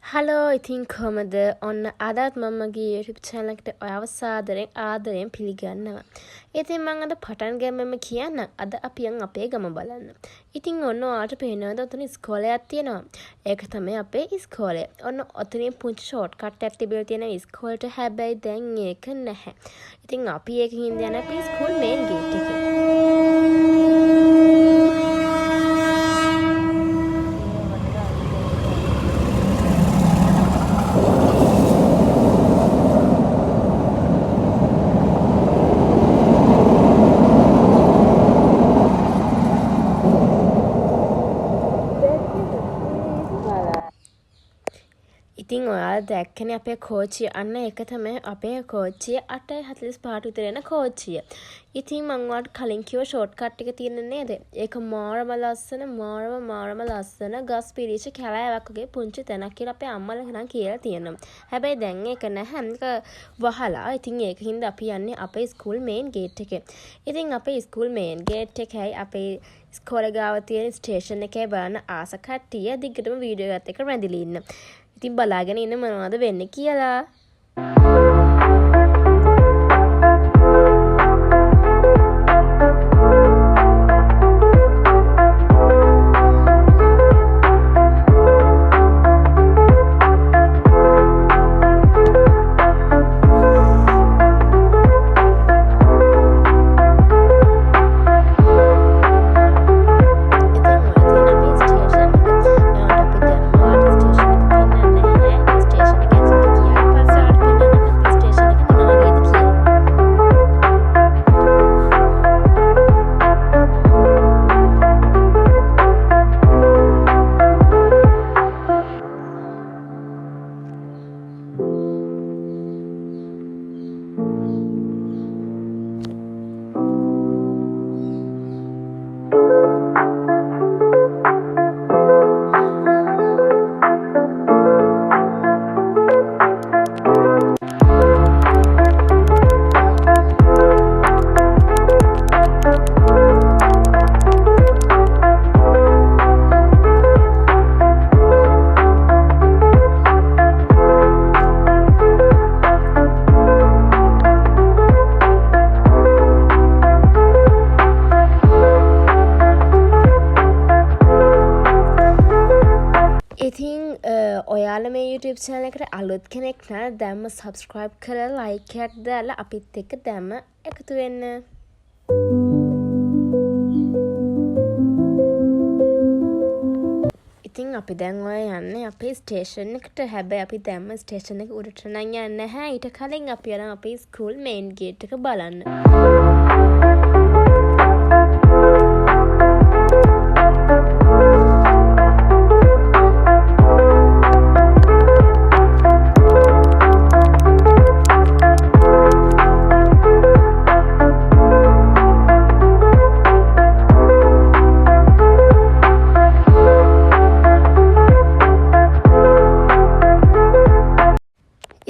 Hello ඉතින් කොහමද ඔන්න අදත් මම මගේ YouTube channel එකට ඔයව ආදරයෙන් පිළිගන්නවා. ඉතින් මම අද පටන් ගමම කියන්න අද අපි යන් අපේ ගම බලන්න. ඉතින් ඔන්න ඔයාලට පේනවද ඔතන ඉස්කෝලයක් තියෙනවා. ඒක තමයි අපේ ඉස්කෝලය. ඔන්න ඔතනින් පුංචි ෂෝට්කට් එකක් තිබිලා තියෙනවා ඉස්කෝලේට. හැබැයි දැන් ඒක නැහැ. ඉතින් අපි ඒකින් යන අපේ ස්කූල් මේන් ගේට් එකේ. ඉතින් ඔයාලා දැක්කනේ අපේ කෝච්චිය. අන්න ඒක තමයි අපේ කෝච්චිය 8:45 විතර එන කෝච්චිය. ඉතින් මම ඔයාලට කලින් කිව්ව ෂෝට්කට් එක තියෙන නේද? ඒක මාරම ලස්සන ගස් පිරිච්ච කැලෑවක් වගේ පුංචි තැනක් කියලා අපේ අම්මලා නම් කියලා තියෙනවා. හැබැයි දැන් ඒක නැහැ. ඒක වහලා. ඉතින් ඒකින්ද අපි යන්නේ අපේ ස්කූල් මේන් ගේට් එකේ. ඉතින් අපේ ස්කූල් මේන් ගේට් එකයි අපේ ස්කෝලේ ගාව තියෙන ස්ටේෂන් එකේ බලන ආස කට්ටිය දිගටම වීඩියෝ එකත් එක්ක රැඳිලා ඉන්න. ඉතින් බලාගෙන ඉන්න මොනවද වෙන්නේ කියලා. ඉතින් ඔයාලා මේ YouTube channel එකට අලුත් කෙනෙක් නම් දැම්ම subscribe කරලා like එකක් දාලා අපිත් එක්ක දැම්ම එකතු වෙන්න. ඉතින් අපි දැන් ඔය යන්නේ අපේ ස්ටේෂන් එකට. හැබැයි අපි දැම්ම ස්ටේෂන් එක උඩට නම් යන්නේ නැහැ. ඊට කලින් අපි යනවා අපේ ස්කූල් මේන් ගේට් එක බලන්න.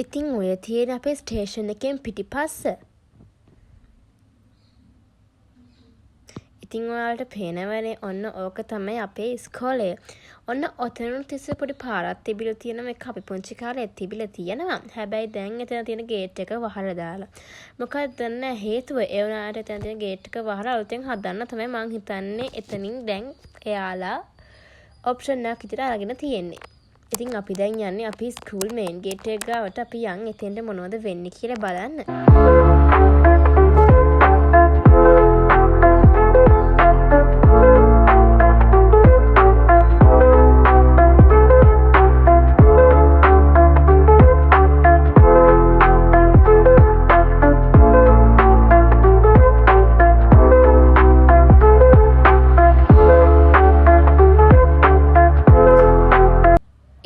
ඉතින් ඔය තියෙන අපේ ස්ටේෂන් එකෙන් පිටිපස්ස. ඉතින් ඔයාලට පේනවනේ ඔන්න ඕක තමයි අපේ ඉස්කෝලේ. ඔන්න ඔතනුත් තිස්සේ පොඩි පාරක් තිබිලා තියෙනවා. මේක අපි පුංචි කාලේ තිබිලා තියෙනවා. හැබැයි දැන් එතන තියෙන ගේට් එක වහලා දාලා. මොකද දන්න හේතුව ඒ වුණාට එතන තියෙන ගේට් එක වහලා අලුතෙන් හදන්න තමයි මං හිතන්නේ. එතනින් දැන් එයාලා ඔප්ෂන් එකක් විතර අරගෙන තියෙන්නේ. ඉතින් අපි දැන් යන්නේ අපි ස්කූල් මේන් ගේට් එක ගාවට. අපි යන් එතෙන්ට මොනවද වෙන්නේ කියලා බලන්න.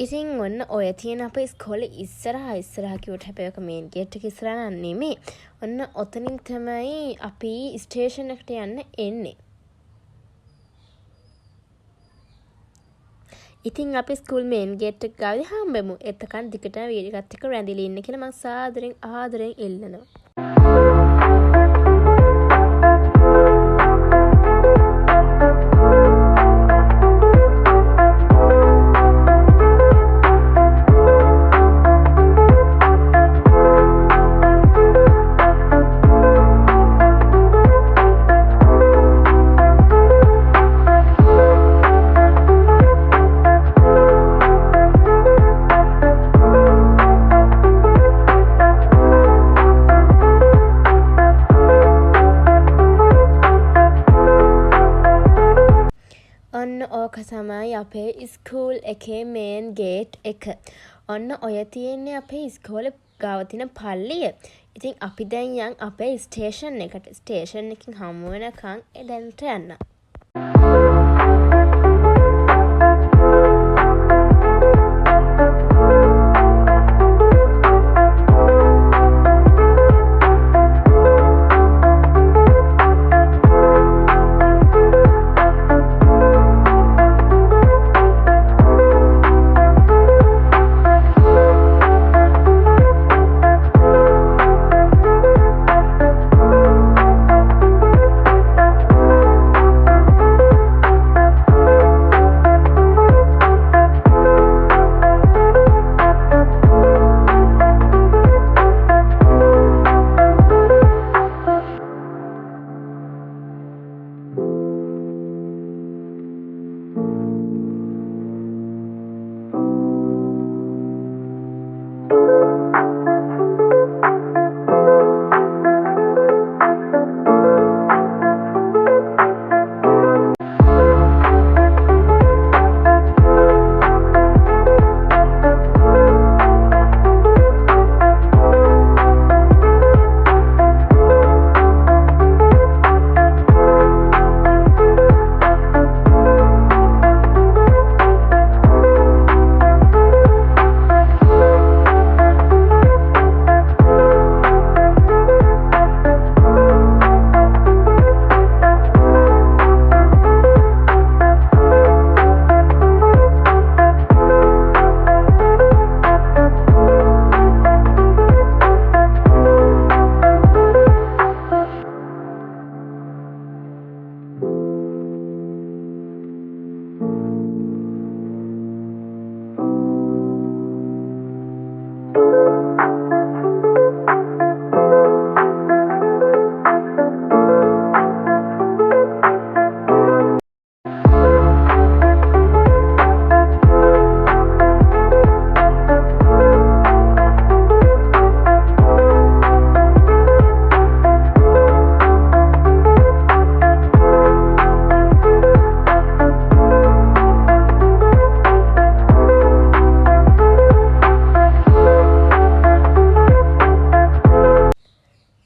ඉතින් ඔන්න ඔය තියෙන අපේ ඉස්කෝලේ ඉස්සරහා කිව්වට හැබැයි ඔක මේන් ගේට් එක ඉස්සරහා නෙමෙයි. ඔන්න ඔතනින් තමයි අපි ස්ටේෂන් එකට යන්න එන්නේ. ඉතින් අපි ස්කූල් මේන් ගේට් එක ගාවේ හම්බෙමු. එතකන් දිගටම වීඩියෝ එකත් එක්ක රැඳිලා ඉන්න කියලා මම ආදරෙන් ඉල්ලනවා. ඕක තමයි අපේ ස්කූල් එකේ මේන් ගේට් එක. ඔන්න ඔය තියෙන්නේ අපේ ඉස්කෝලේ ගාව තියෙන පල්ලිය. ඉතින් අපි දැන් යන් අපේ ස්ටේෂන් එකට. ස්ටේෂන් එකකින් හමු වෙනකන් එදැනට යන්න.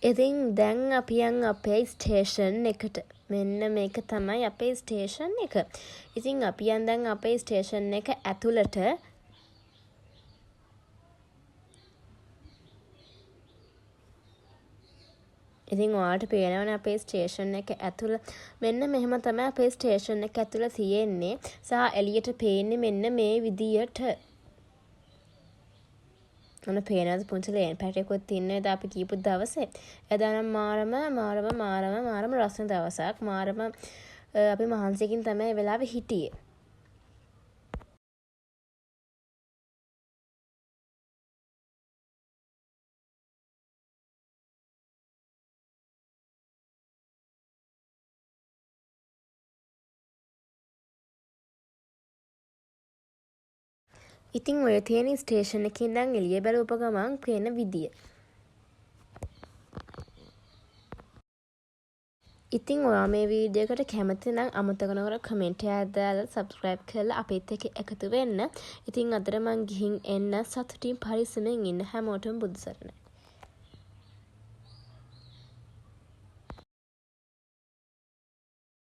ඉතින් දැන් අපි යන් අපේ ස්ටේෂන් එකට. මෙන්න මේක තමයි අපේ ස්ටේෂන් එක. ඉතින් අපි යන් දැන් අපේ ස්ටේෂන් එක ඇතුළට. ඉතින් ඔයාලට පේනවනේ අපේ ස්ටේෂන් එක ඇතුළ මෙන්න මෙහෙම තමයි අපේ ස්ටේෂන් එක ඇතුළ තියෙන්නේ. සහ එළියට පේන්නේ මෙන්න මේ විදියට. ඔන්න පේනවාද පුංචි ලේන් පැටයකුත් ඉන්නේ එදා අපි කියපු දවසේ. එදා නම් මාරම රස්න දවසක්. මාරම අපි මහන්සියකින් තමයි ඒ වෙලාවේ හිටියේ. ඉතින් ඔය තියෙන ස්ටේෂන් එකේ ඉඳන් එළිය බැලුවප ගමන් පේන විදිය. ඉතින් ඔයා මේ වීඩියෝ එකට කැමති නම් අමතක නොකර කමෙන්ට් එකක් දාලා සබ්ස්ක්‍රයිබ් කරලා අපිත් එක්ක එකතු වෙන්න. ඉතින් අදට මං ගිහින් එන්න සතුටින් පරිස්සමෙන් ඉන්න හැමෝටම බුදු සරණයි.